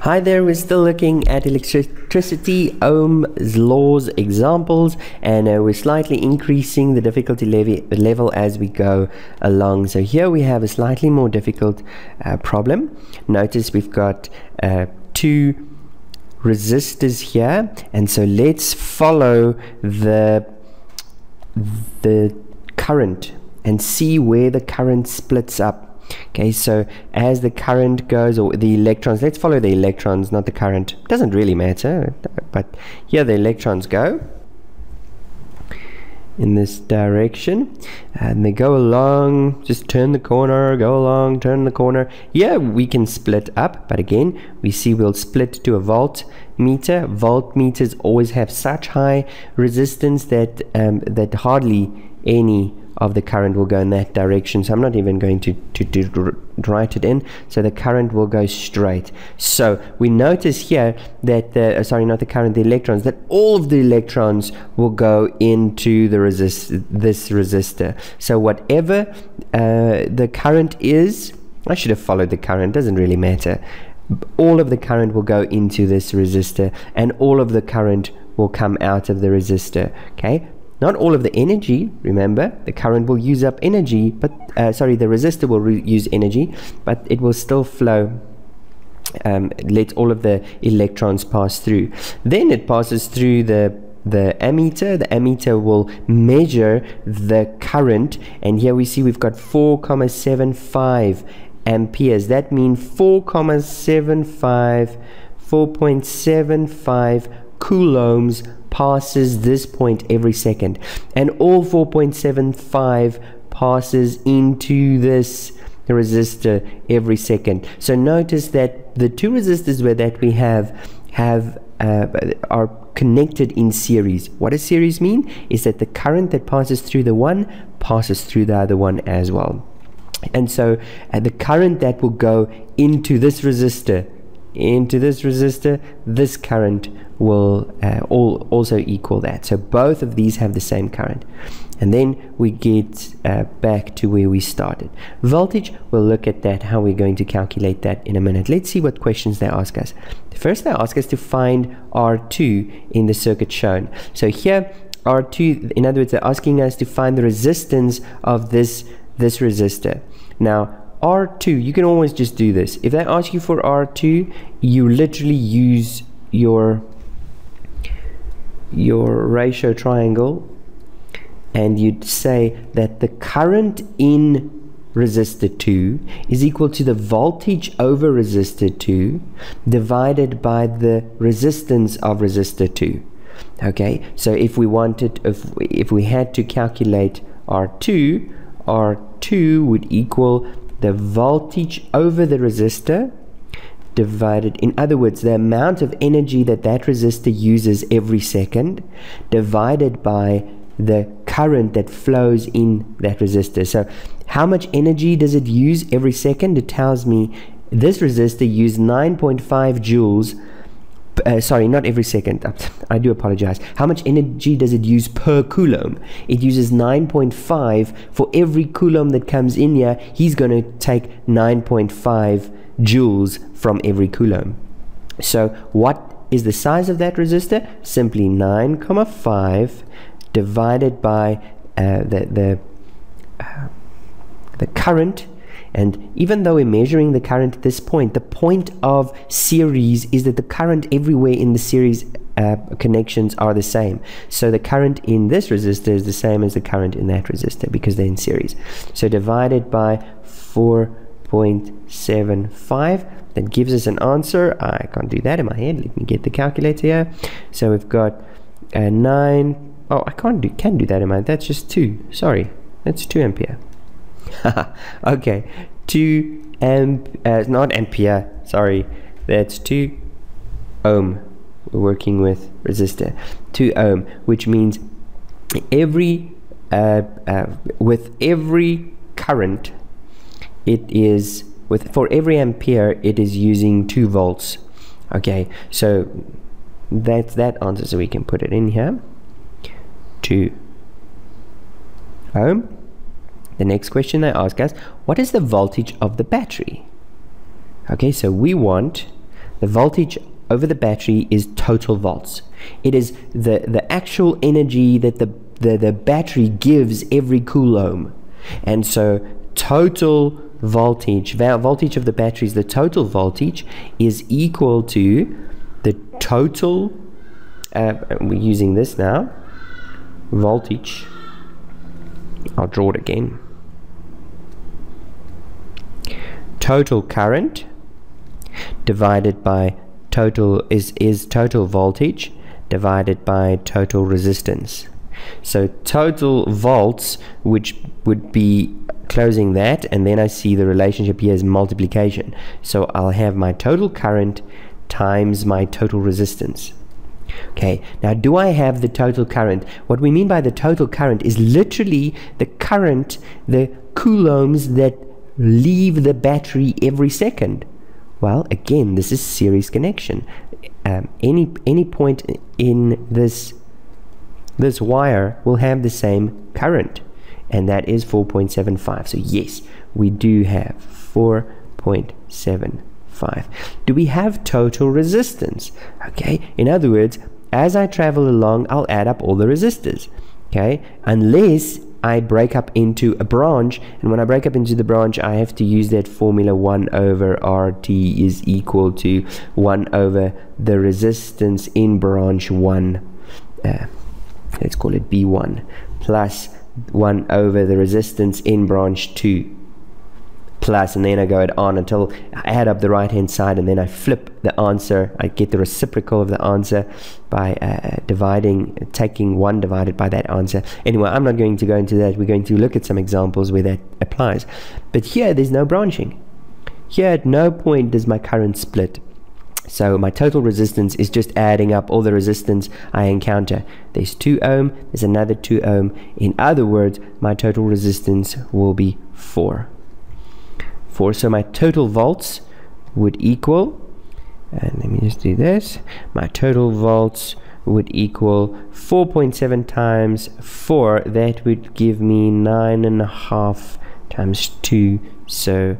Hi there, we're still looking at electricity, Ohm's laws examples, and we're slightly increasing the difficulty level as we go along. So here we have a slightly more difficult problem. Notice we've got two resistors here, and so let's follow the current and see where the current splits up. Okay, so as the current goes, or the electrons, let's follow the electrons, not the current. Doesn't really matter, but here the electrons go in this direction, and they go along, just turn the corner, go along, turn the corner. Here we can split up, but again, we see we'll split to a voltmeter. Voltmeters always have such high resistance that that hardly any of the current will go in that direction, so I'm not even going to write it in, so the current will go straight. So we notice here that the not the current, the electrons, that all of the electrons will go into this resistor. So whatever the current is, I should have followed the current, doesn't really matter. All of the current will go into this resistor, and all of the current will come out of the resistor. Okay, not all of the energy, remember, the current will use up energy, but the resistor will use energy, but it will still flow. Let all of the electrons pass through. Then it passes through the ammeter. The ammeter will measure the current, and here we see we've got 4.75 amperes. That means 4.75 coulombs passes this point every second, and all 4.75 passes into this resistor every second. So notice that the two resistors that we have are connected in series. What does series mean? Is that the current that passes through the one passes through the other one as well. And so the current that will go into this resistor, this current will also equal that. So both of these have the same current. And then we get back to where we started. Voltage, we'll look at that, how we're going to calculate that in a minute. Let's see what questions they ask us. First, they ask us to find R2 in the circuit shown. So here, R2, in other words, they're asking us to find the resistance of this resistor. Now, R2, you can always just do this. If they ask you for R2, you literally use your ratio triangle, and you'd say that the current in resistor 2 is equal to the voltage over resistor 2 divided by the resistance of resistor 2. Okay, so if we had to calculate R2 would equal the voltage over the resistor divided, in other words, the amount of energy that resistor uses every second, divided by the current that flows in that resistor. So how much energy does it use every second? It tells me this resistor used 9.5 joules. Sorry, not every second. I do apologize. How much energy does it use per coulomb? It uses 9.5. For every coulomb that comes in here, he's going to take 9.5 joules from every coulomb. So what is the size of that resistor? Simply 9.5 divided by the current. And even though we're measuring the current at this point, the point of series is that the current everywhere in the series connections are the same. So the current in this resistor is the same as the current in that resistor because they're in series. So divided by 4.75, that gives us an answer. I can't do that in my head. Let me get the calculator here. So we've got 9. Oh, I can do that in my head. That's just 2. Sorry, that's 2 ampere. Okay, 2 not ampere, sorry, that's 2 ohm. We're working with resistor. 2 ohm, which means with every current, for every ampere, it is using 2 volts. Okay, so that's that answer, so we can put it in here. 2 ohm. The next question they ask us, what is the voltage of the battery? Okay, so we want The voltage over the battery is total volts. It is the actual energy that the battery gives every coulomb. And so total voltage of the batteries, the total voltage is equal to the total, we're using this now, voltage. I'll draw it again. Total current divided by total is total voltage divided by total resistance. So total volts, which would be closing that, and then I see the relationship here is multiplication. So I'll have my total current times my total resistance. Okay, now do I have the total current? What we mean by the total current is literally the current, the coulombs that leave the battery every second. Well, again, this is series connection. Any point in this wire will have the same current, and that is 4.75. So yes, we do have 4.75. Do we have total resistance? Okay, in other words, as I travel along, I'll add up all the resistors. Okay, unless I break up into a branch, and when I break up into the branch, I have to use that formula 1 over RT is equal to 1 over the resistance in branch 1, let's call it B1, plus 1 over the resistance in branch 2, plus, and then I go on until I add up the right hand side, and then I flip the answer. I get the reciprocal of the answer by taking 1 divided by that answer. Anyway, I'm not going to go into that. We're going to look at some examples where that applies. But here there's no branching. Here at no point does my current split. So my total resistance is just adding up all the resistance I encounter. There's 2 ohm, there's another 2 ohm. In other words, my total resistance will be 4. So my total volts would equal, and let me just do this, my total volts would equal 4.7 times 4. That would give me 9.5 times 2, so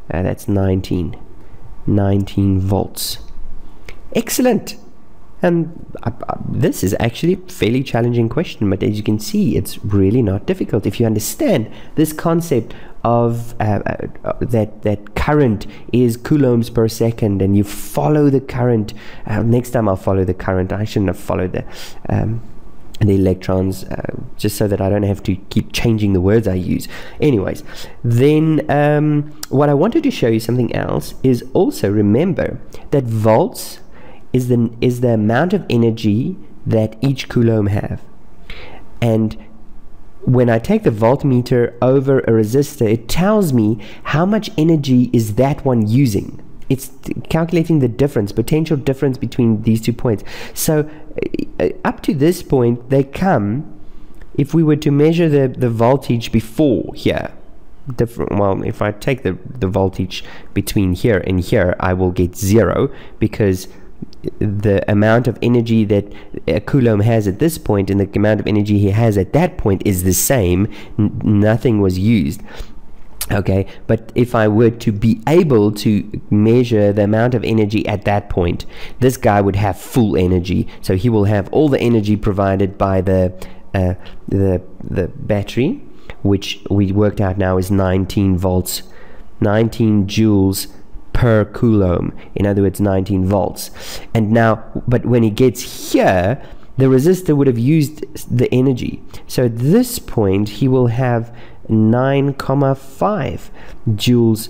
that's 19 volts. Excellent. And this is actually a fairly challenging question, but as you can see, it's really not difficult if you understand this concept of that current is coulombs per second, and you follow the current. Next time I'll follow the current. I shouldn't have followed the electrons, just so that I don't have to keep changing the words I use. Anyways, then what I wanted to show you something else is also remember that volts is the amount of energy that each coulomb have. And when I take the voltmeter over a resistor, it tells me how much energy is that one using. It's calculating the difference, potential difference between these 2 points. So up to this point, they come, if we were to measure the voltage before here, well, if I take the voltage between here and here, I will get 0, because the amount of energy that a coulomb has at this point and the amount of energy he has at that point is the same. Nothing was used. Okay, but if I were to be able to measure the amount of energy at that point, this guy would have full energy. So he will have all the energy provided by the battery, which we worked out now is 19 volts, 19 joules per coulomb. In other words, 19 volts. And now, but when he gets here, the resistor would have used the energy. So at this point, he will have 9.5 joules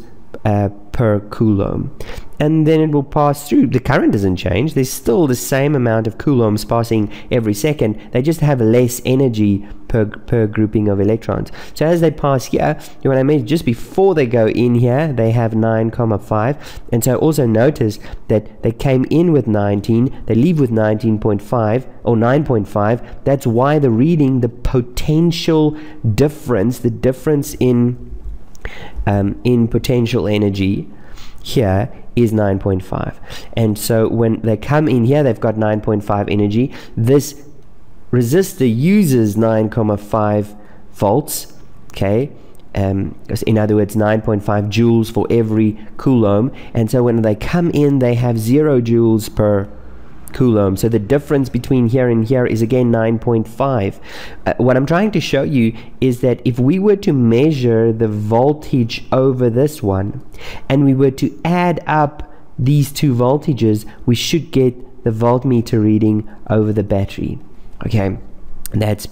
per coulomb, and then it will pass through. The current doesn't change. There's still the same amount of coulombs passing every second. They just have less energy per grouping of electrons. So as they pass here, when I mentioned just before they go in here, they have 9.5, and so also notice that they came in with 19, they leave with 19.5 or 9.5. That's why the reading, the potential difference, the difference in potential energy here is 9.5. And so when they come in here, they've got 9.5 energy. This resistor uses 9.5 volts, okay, in other words 9.5 joules for every coulomb, and so when they come in they have 0 joules per coulomb. So the difference between here and here is again 9.5. What I'm trying to show you is that if we were to measure the voltage over this one and we were to add up these two voltages, we should get the voltmeter reading over the battery. Okay, that's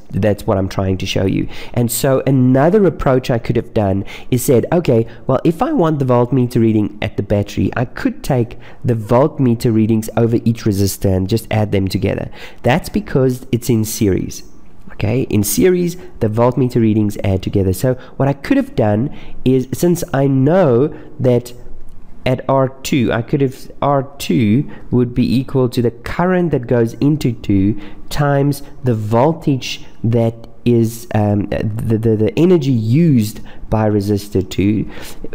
what I'm trying to show you. And so another approach I could have done is said, okay, well, if I want the voltmeter reading at the battery, I could take the voltmeter readings over each resistor and just add them together. That's because it's in series. Okay, in series the voltmeter readings add together. So what I could have done is, since I know that at R2, I could have R2 would be equal to the current that goes into 2 times the voltage that is the energy used by resistor 2,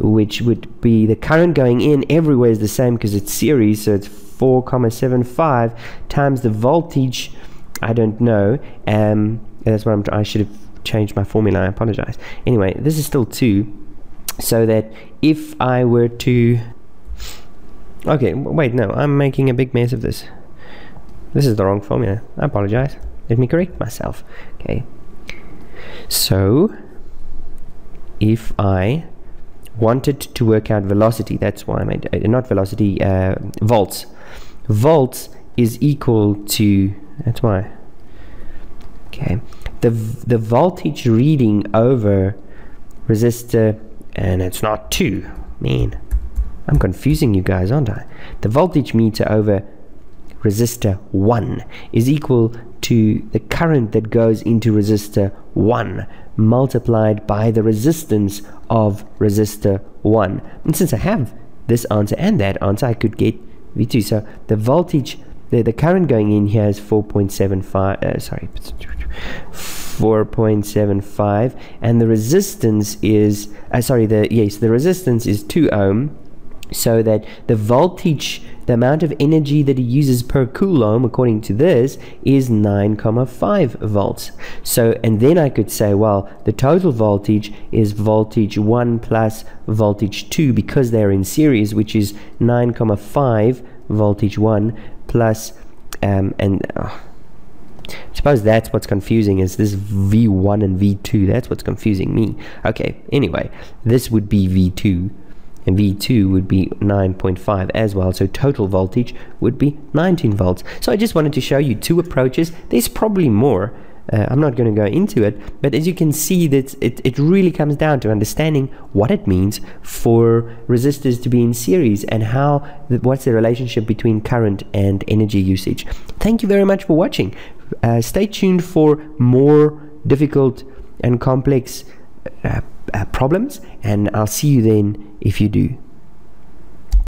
which would be the current going in everywhere is the same because it's series, so it's 4,75 times the voltage. I don't know. That's what I should have changed my formula. I apologize. Anyway, this is still 2, so that if I were to okay, wait, no, I'm making a big mess of this. This is the wrong formula. I apologize. Let me correct myself. Okay. So, if I wanted to work out velocity, that's why I made, not velocity, volts. Volts is equal to, that's why. Okay. The voltage reading over resistor, and it's not 2, man. I'm confusing you guys, aren't I? The voltage meter over resistor 1 is equal to the current that goes into resistor 1 multiplied by the resistance of resistor 1. And since I have this answer and that answer, I could get V2. So the voltage, the current going in here is 4.75, and the resistance is the resistance is 2 ohm. So that the voltage, the amount of energy that it uses per coulomb, according to this, is 9,5 volts. So, and then I could say, well, the total voltage is voltage 1 plus voltage 2, because they're in series, which is 9,5 voltage 1 plus, I suppose that's what's confusing, is this V1 and V2. That's what's confusing me. Okay, anyway, this would be V2. And V2 would be 9.5 as well, so total voltage would be 19 volts. So I just wanted to show you 2 approaches. There's probably more. I'm not going to go into it, but as you can see, that it really comes down to understanding what it means for resistors to be in series and what's the relationship between current and energy usage. Thank you very much for watching. Stay tuned for more difficult and complex problems, and I'll see you then if you do.